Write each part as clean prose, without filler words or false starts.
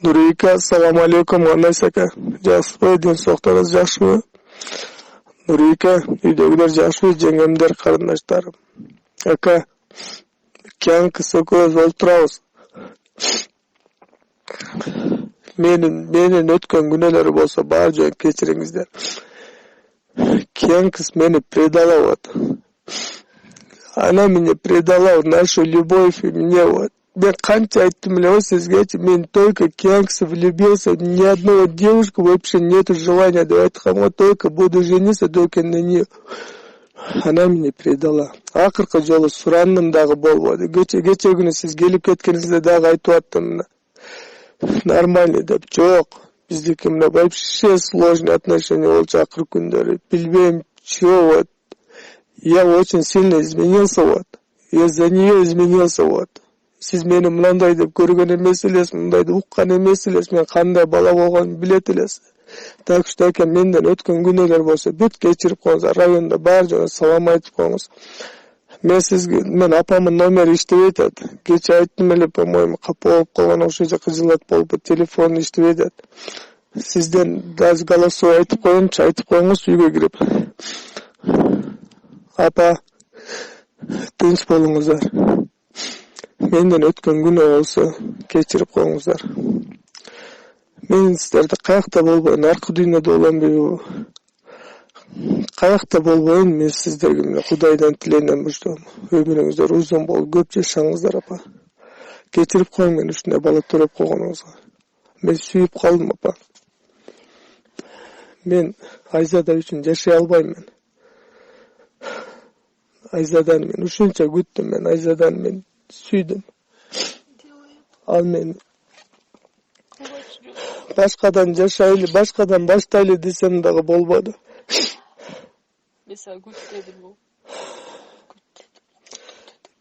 Nurika, assalomu alaykum, Annas aka. Jaspoy din so'xtangiz yaxshimi? Nurika, uydagilar yaxshimi? Jengamdar qarindoshlarim. Aka, kang qisa ko'z o'ltiramiz. Meni o'tgan gunohlari bo'lsa, bari joy kechiringizlar. Kang qis meni predalayapti. Она меня предала, нашу любовь и мне вот. Я qancha aytdim bilaman sizgachi, men только Кианкса влюбился, ни одной девушки вообще нету желания давать хамга, только буду жениться только на нее. Она меня предала. Ақырқы жолы сұранным дағы болмады. Кече күні сіз келіп кеткеніңізде дағы айтып аттым. Нормально деп, жоқ. Біздікі мына вообще сложные отношения болчу ақыр күндері. Білбеймін, чё вот. Я очень сильно изменился вот. Я за нее изменился вот. Siz meni mынандай деп көрген емес елесіз, мындайды ұққан емес елесіз, мен қандай бала болғанын білет елесіз. Так что әкем менден өткен күнелер болса, бүт кешіріп қойыңыз, районда бар жоны салам айтып қойыңыз. Мен апамın номері іштіп етеді. Кеше айттым әлі, по-моему, қапы болып қалған оқшыжы қызылат болып, телефон іштіп етеді. Сізден даже голосой айтып қойыңыз, үйге кіріп. Апа, тыныш болыңыздар. Menden ötken günü olsa geçirip koyыңыздар. Men sizlerdi kayakta bolbayın, arka dünyada olan biri bu. Kayakta bolbayın, men sizlerge mine Kudaydan tileyden buçtum. Ömürüңүздөр uzun bol, köp yaşаңыздар apa. Geçirip koyun men üstüne bala törep koyğanыңызга. Men suyup kaldım apa. Men Ayzada üçün yaşay albayım men. Ayzadan men uşunça güttüm men, Ayzadan men süydüm. Al meni. Başkadan yaşaylı, başkadan baştaylı desem dağı bolmadı. Mesela güt dedi bu.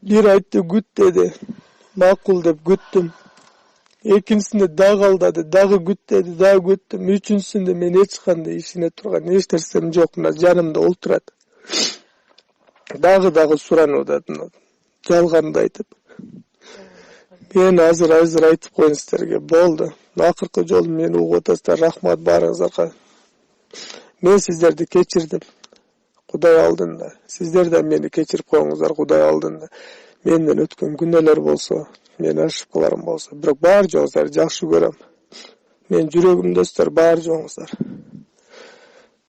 Bir aytты güt dedi. Makul dep güttüm. Ekincisinde dağ aldadı, dağı güt dedi, dağı güttüm. Üçüncüsünde men hiç qanday işine turgan, hiç tersem yok, mına janımda olturadı. Dağı suranıp odadım. Жалганды айтып. Men azır aytып koyun sizlerge. Boldu. Ақырқы жолы meni uğup atасыздар. Rahmat barыңыздарga. Men sizlerdi keçirdim. Kuday aldında. Sizlerden meni keçirip koyuңuzдар Kuday aldında. Menden ötken günneler bolsa, men aşıklarım bolsa, biroq bar joňuzдар жақсы көрөм. Men жүрөгүмдөстөр bar joňuzдар.